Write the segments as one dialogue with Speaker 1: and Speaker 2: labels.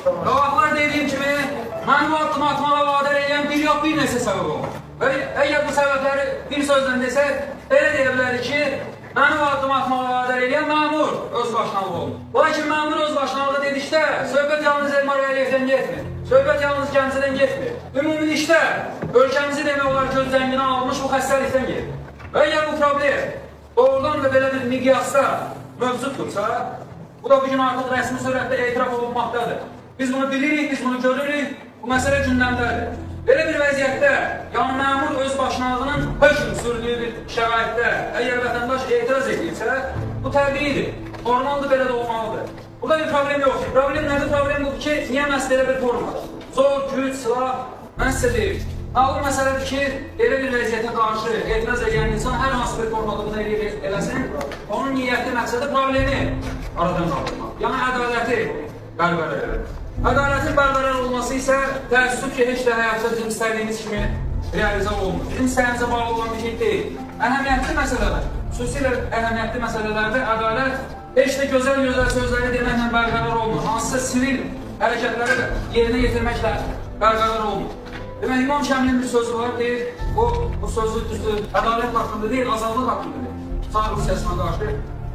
Speaker 1: Qabaqlar dediyim kimi, mən bu addım atmağa vadar edən bir yox bir neçə səbəb olur. Əgər bu səbəbləri bir sözlə desək, elə deyə bilərik ki, mən bu addım atmağa vadar edən məmur öz başlanığı olur. Lakin məmur öz başlanığı dedikdə, söhbət yalnız Elmar Vəliyevdən getmir. Söhbət yalnız Gəncədən getmir. Ümumilikdə, ölkəmizi demək olar göz zənginə almış bu xəstəlikdən gedir. Və əgər bu problem doğrudan da belə bir miqyasda mövcuddursa, bu da bugün artıq rəsmi sürətdə etiraf olunmaqdadır. Biz bunu bilirik, biz bunu görürük, bu məsələ gündəmdədir. Belə bir vəziyyətdə, yəni məmur öz başlanğının hökm sürdüyü bir şəraitdə, əgər vətəndaş etiraz edirsə, bu təbiidir, normaldır, belə də olmalıdır. Burada bir problem yoxdur. Problem nədir? Problem budur ki, niyə məhz belə bir forma? Zor, güc, silah, mən sizə deyim. Ağır məsələdir ki, elə bir vəziyyətə qarşı etiraz edən insan hər hansı bir formada bunu eləsin, onun niyyətli məqsədi problemi aradan qaldırmaq. Yəni ədaləti bərqərar edir. Ədalətin bərqərar olması isə təəssüf ki, heç də həyatda bizim istədiyimiz kimi realizə olunur. Bizim istəyimizə bağlı olan bir şey deyil. Əhəmiyyətli məsələlər, xüsusilə əhəmiyyətli məsələlərdə ədalət heç də gözəl sözləri deməklə bərqərar olunur. Hansısa sivil hərəkətləri yerinə yetirməklə bərqərar olunur. Demək, İmam Şəmilin bir sözü var, deyir, bu sözü düzdür, ədalət haqqında deyil, azadlıq haqqında deyil. Sağ Rusiyasına qarşı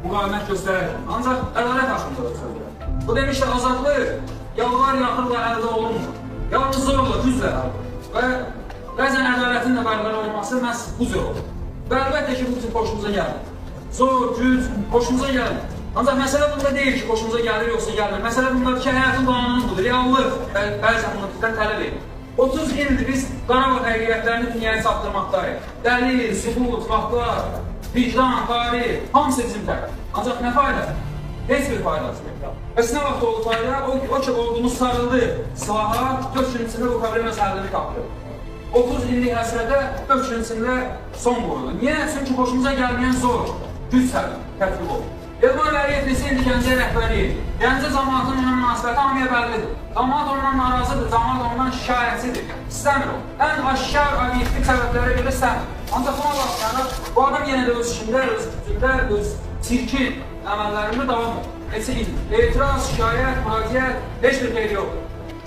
Speaker 1: müqavimət göstərir. Ancaq ədalət haqqında da söylüyor. Bu demişlər, azadlıq yalvar yaxırla əldə olunmur. Yalnız zorla, güclə və bəzən ədalətin də bərqərar olması məhz bu zor olur. Və əlbəttə ki, bu bizim xoşumuza gəlir. Zor, güc, xoşumuza gəlir. Ancaq məsələ bunda deyil ki, xoşumuza gəlir, yoxsa gəlmir. Məsələ bundadır ki, həyatın qanunudur, reallıq bəzən bunu bizdən tələb edir. 30 ildir biz Qarabağ həqiqətlərini dünyaya çatdırmaqdayıq. Dəlil, sübut, faktlar, vicdan, tarih, hamısı bizim tərəf. Ancaq nə fayda? Heç bir faydası yox. Bəs nə vaxt oldu fayda? O ki, ordumuz sarıldı silaha, 4 gün içində bu problem öz həllini tapdı. 30 illik həsrətə 4 gün içində son qoyuldu. Niyə? Çünki xoşumuza gəlməyən zor, güc tətbiq oldu. Elmar Vəliyev desəydi Gəncə rəhbəri, Gəncə cəmaatının ona münasibəti hamıya bəllidir. Cəmaat ondan narazıdır, cəmaat ondan şikayətsidir. İstəmir o. Ən aşkar, obyektiv səbəblərə görə istəmir. Ancaq buna baxmayaraq, bu adam yenə də öz işində, öz gücündə, öz çirkin əməllərində davam edir. Neçə ildir. Etiraz, şikayət, müraciət, heç bir xeyri yoxdur.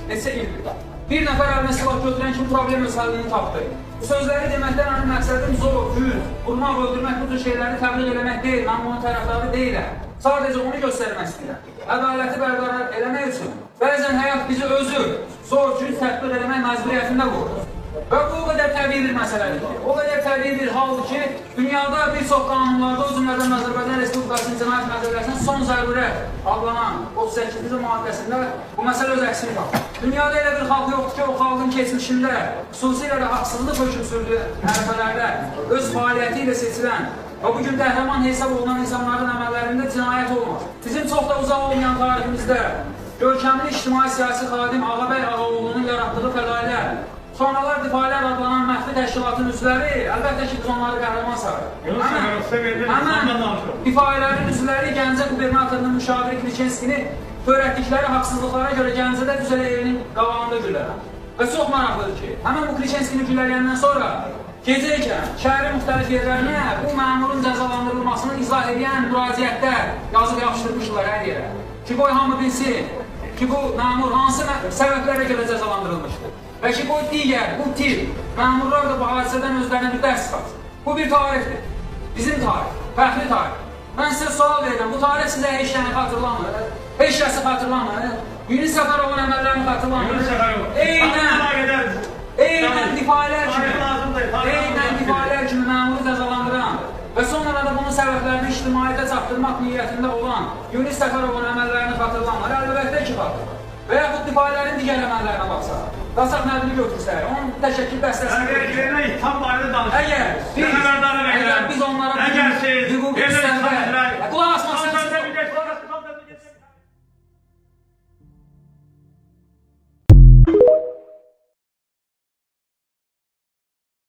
Speaker 1: Neçə ildir. Bir nəfər əlinə silah götürən kimi problem öz həllini tapdı. Bu sözləri deməkdən mənim məqsədim zor, güc, vurmaq, öldürmək, bu tür şeyləri təbliğ eləmək deyil, mən bunun tərəfdarı deyiləm. Sadəcə onu göstərmək istəyirəm. Ədaləti bərqərar eləmək üçün bəzən həyat bizi özü zor, güc tətbiq eləmək məcburiyyətində qoyur. Və bu o qədər təbii bir məsələdir ki, o qədər təbii bir haldır ki, dünyada bir çox qanunlarda, o cümlədən Azərbaycan Respublikasının Cinayət Məcəlləsinin son zərurət adlanan 38-ci maddəsində bu məsələ öz əksini tapır. Dünyada elə bir xalq yoxdur ki, o xalqın keçmişində, xüsusilə də haqsızlıq hökm sürdüyü hərfələrdə öz fəaliyyəti ilə seçilən və bugün qəhrəman hesab olunan insanların əməllərində cinayət olmaz. Bizim çox da uzaq olmayan tariximizdə görkəmli ictimai-siyasi xadim Ağabey Ağaoğlu'nun yaratdığı fədailər, sonralar Difayələr adlanan məxfi təşkilatın üzvləri, əlbəttə ki, biz onları qəhrəman sayırıq. Həmən Difayələrin üzvləri Gəncə qubernatorunun müşaviri Kliçenskini törətdikləri haqsızlıqlara görə Gəncədə Düzəl evinin qabağında güllənən. Və çox maraqlıdır ki, həmən bu Kliçenskini gülləyəndən sonra gecə ikən şəhərin müxtəlif yerlərinə bu məmurun cəzalandırılmasını izah edən müraciətdə yazıb yapışdırmışlar hər yerə. Ki, qoy hamı bilsin ki, bu məmur hansı səbəblərə görə cəzalandırılmışdır. Və ki, bu digər, bu tip məmurlar da bu hadisədən özlərinə bir dərs çıxar. Bu bir tarixdir. Bizim tarix, fəxri tarix. Mən sizə sual verirəm, bu tarix sizə heç nəyi xatırlamır, heç kəsi xatırlamır, Yunus Səfərovun əməllərini xatırlamır. Eynən difayələr kimi məmuru cəzalandıran və sonra da bunun səbəblərini ictimaiyyətə çatdırmaq niyyətində olan Yunus Səfərovun əməllərini xatırlamır, əlbəttə ki, xatırlamır. Və yaxud difayələrin digər əməllərinə baxsaq, Qasaq nəbini götürsək, onun təşəkkül dəstəsini
Speaker 2: Əgər tam barədə danışıq,
Speaker 1: əgər biz onlara hüquq istəndə